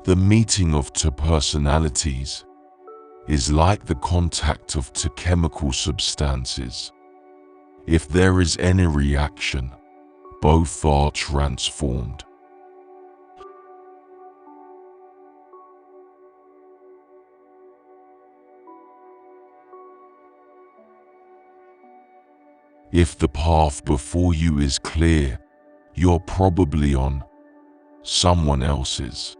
The meeting of two personalities is like the contact of two chemical substances. If there is any reaction, both are transformed. If the path before you is clear, you're probably on someone else's.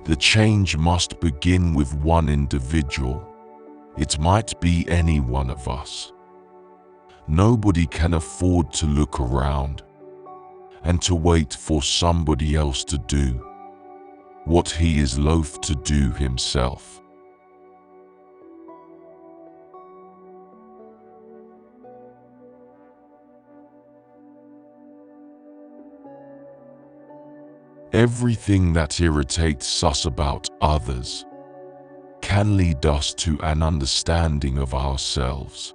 The change must begin with one individual. It might be any one of us. Nobody can afford to look around and to wait for somebody else to do what he is loath to do himself. Everything that irritates us about others can lead us to an understanding of ourselves.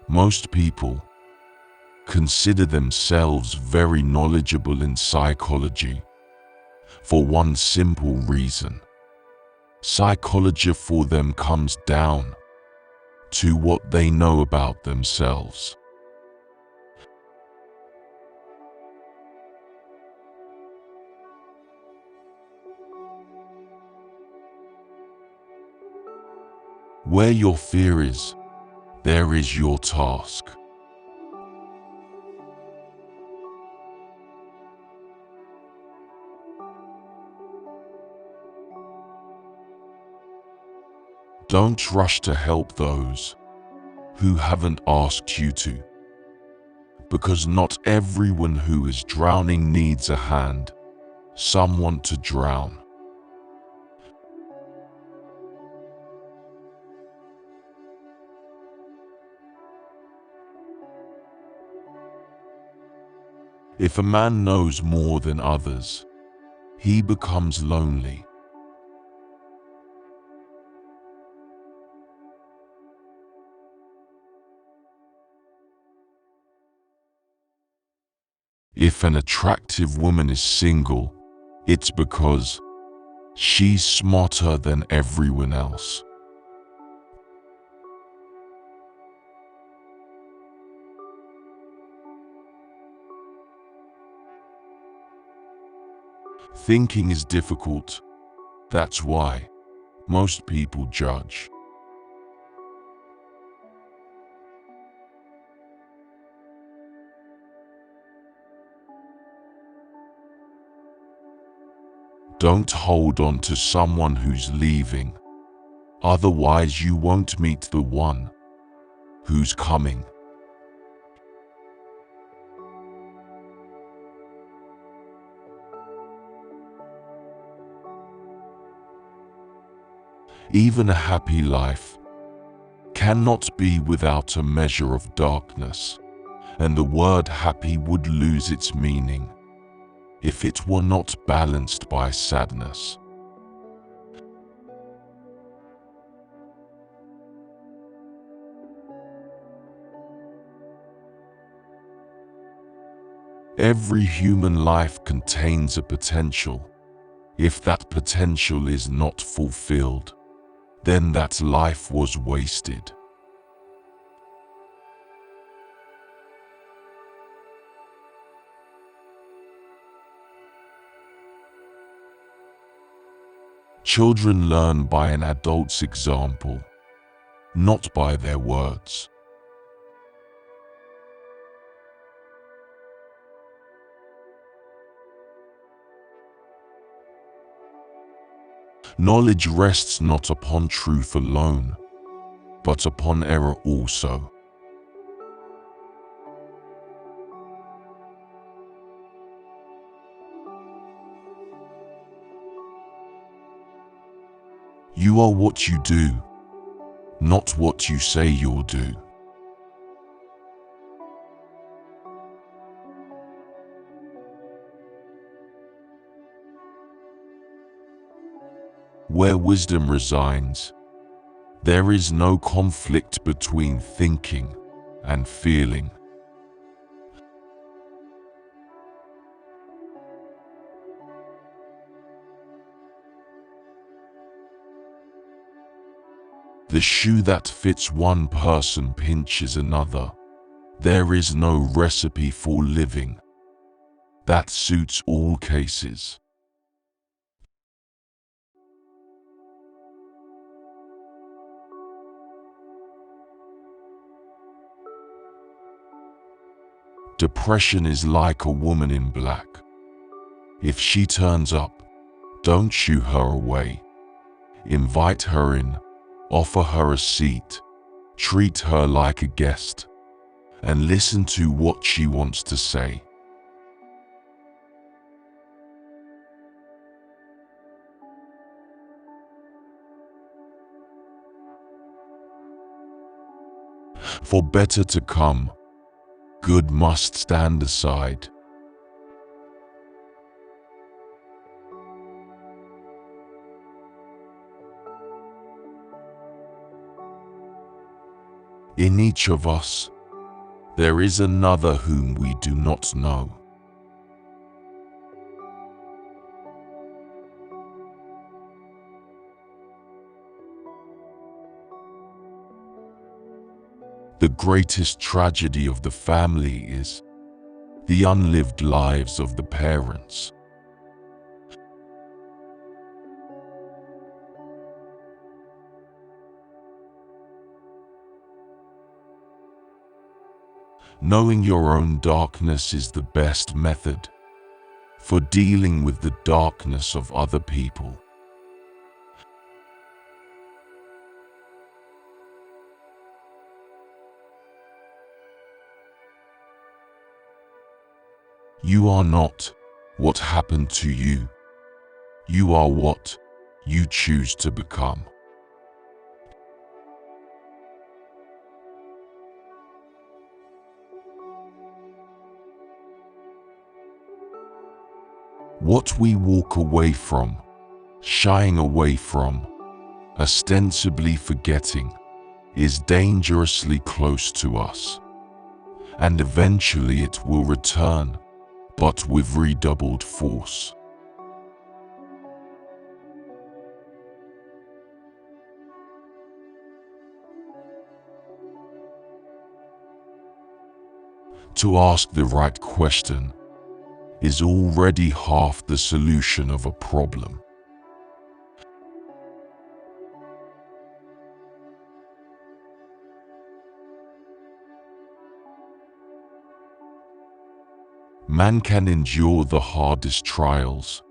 Most people consider themselves very knowledgeable in psychology for one simple reason. Psychology for them comes down to what they know about themselves. Where your fear is, there is your task. Don't rush to help those who haven't asked you to, because not everyone who is drowning needs a hand, someone to drown. If a man knows more than others, he becomes lonely. If an attractive woman is single, it's because she's smarter than everyone else. Thinking is difficult. That's why most people judge. Don't hold on to someone who's leaving. Otherwise you won't meet the one who's coming. Even a happy life cannot be without a measure of darkness, and the word happy would lose its meaning if it were not balanced by sadness. Every human life contains a potential. If that potential is not fulfilled, then that life was wasted. Children learn by an adult's example, not by their words. Knowledge rests not upon truth alone, but upon error also. You are what you do, not what you say you'll do. Where wisdom resides, there is no conflict between thinking and feeling. The shoe that fits one person pinches another. There is no recipe for living that suits all cases. Depression is like a woman in black. If she turns up, don't shoo her away. Invite her in, offer her a seat, treat her like a guest, and listen to what she wants to say. For better to come, good must stand aside. In each of us, there is another whom we do not know. The greatest tragedy of the family is the unlived lives of the parents. Knowing your own darkness is the best method for dealing with the darkness of other people. You are not what happened to you. You are what you choose to become. What we walk away from, shying away from, ostensibly forgetting, is dangerously close to us, and eventually it will return, but with redoubled force. To ask the right question is already half the solution of a problem. Man can endure the hardest trials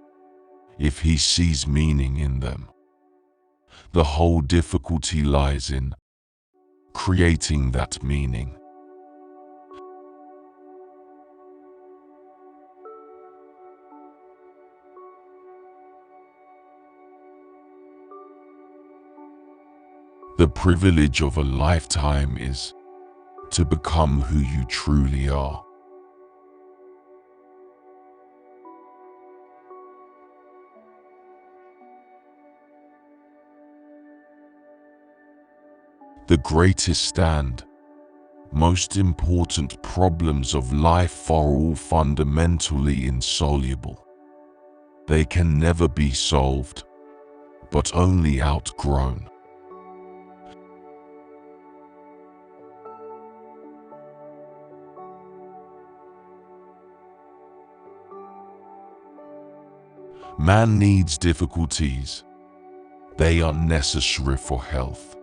if he sees meaning in them. The whole difficulty lies in creating that meaning. The privilege of a lifetime is to become who you truly are. The greatest and most important problems of life are all fundamentally insoluble. They can never be solved, but only outgrown. Man needs difficulties. They are necessary for health.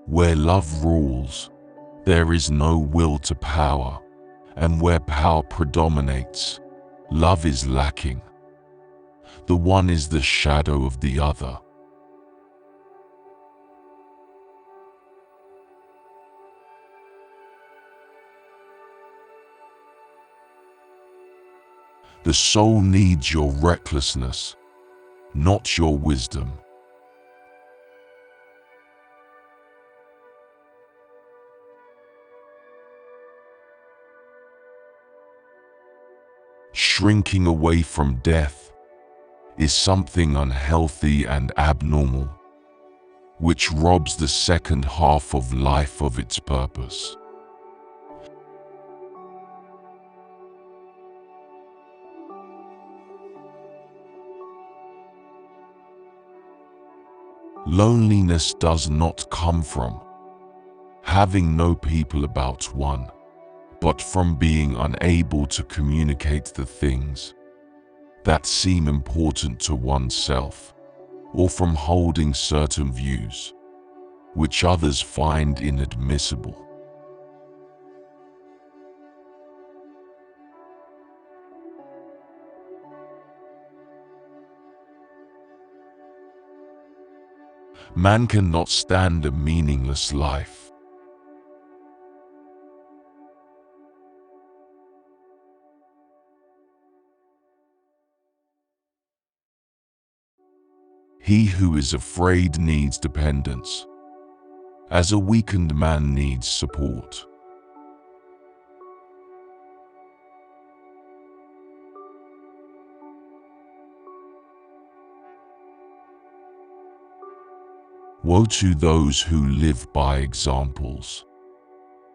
Where love rules, there is no will to power, and where power predominates, love is lacking. The one is the shadow of the other. The soul needs your recklessness, not your wisdom. shrinking away from death, is something unhealthy and abnormal, which robs the second half of life of its purpose. Loneliness does not come from having no people about one, but from being unable to communicate the things that seem important to oneself, or from holding certain views which others find inadmissible. Man cannot stand a meaningless life. He who is afraid needs dependence, as a weakened man needs support. Woe to those who live by examples.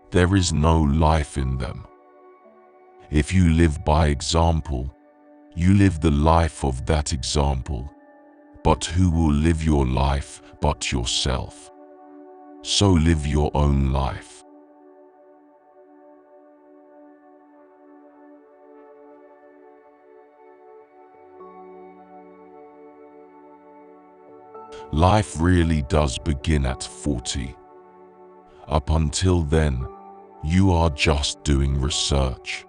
There is no life in them. If you live by example, you live the life of that example. But who will live your life but yourself? So live your own life. Life really does begin at 40. Up until then, you are just doing research.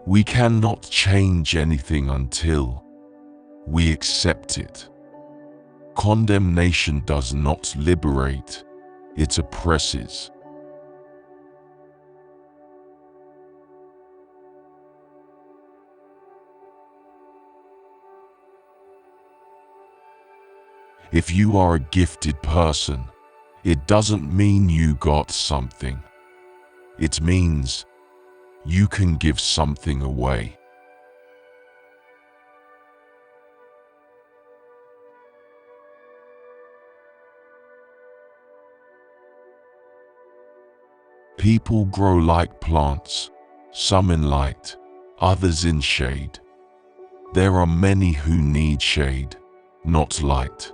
We cannot change anything until we accept it. Condemnation does not liberate, it oppresses. If you are a gifted person, it doesn't mean you got something. It means you can give something away. People grow like plants, some in light, others in shade. There are many who need shade, not light.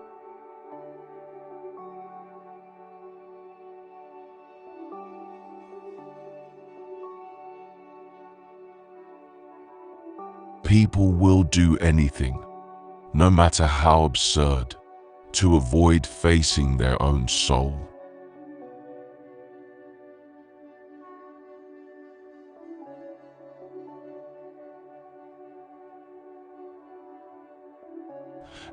People will do anything, no matter how absurd, to avoid facing their own soul.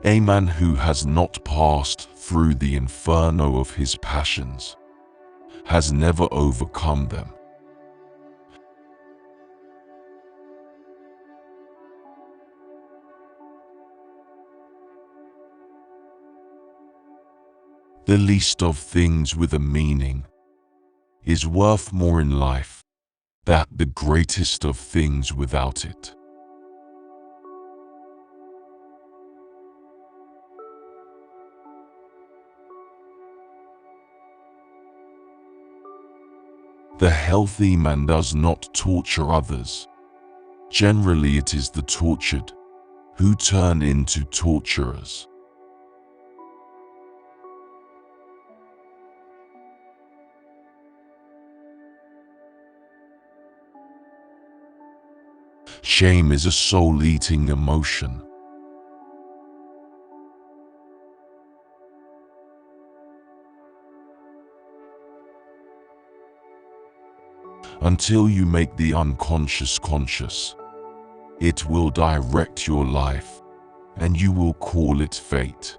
A man who has not passed through the inferno of his passions has never overcome them. The least of things with a meaning is worth more in life than the greatest of things without it. The healthy man does not torture others. Generally, it is the tortured who turn into torturers. Shame is a soul-eating emotion. Until you make the unconscious conscious, it will direct your life, and you will call it fate.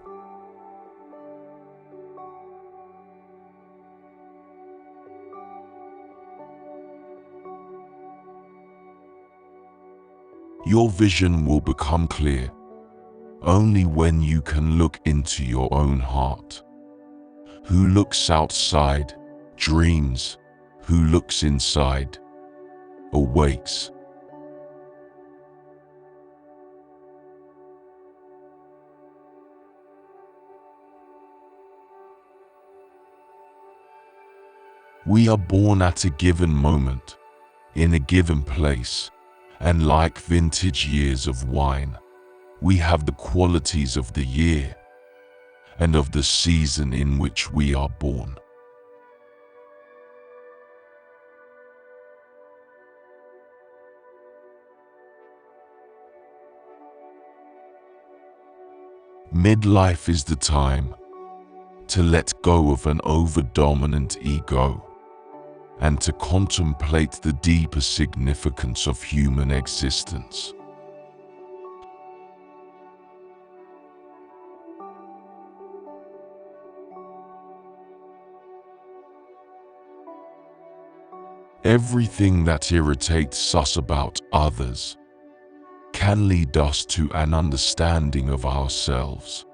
Your vision will become clear only when you can look into your own heart. Who looks outside, dreams. Who looks inside, awakes. We are born at a given moment, in a given place, and like vintage years of wine, we have the qualities of the year and of the season in which we are born. Midlife is the time to let go of an over-dominant ego and to contemplate the deeper significance of human existence. Everything that irritates us about others can lead us to an understanding of ourselves.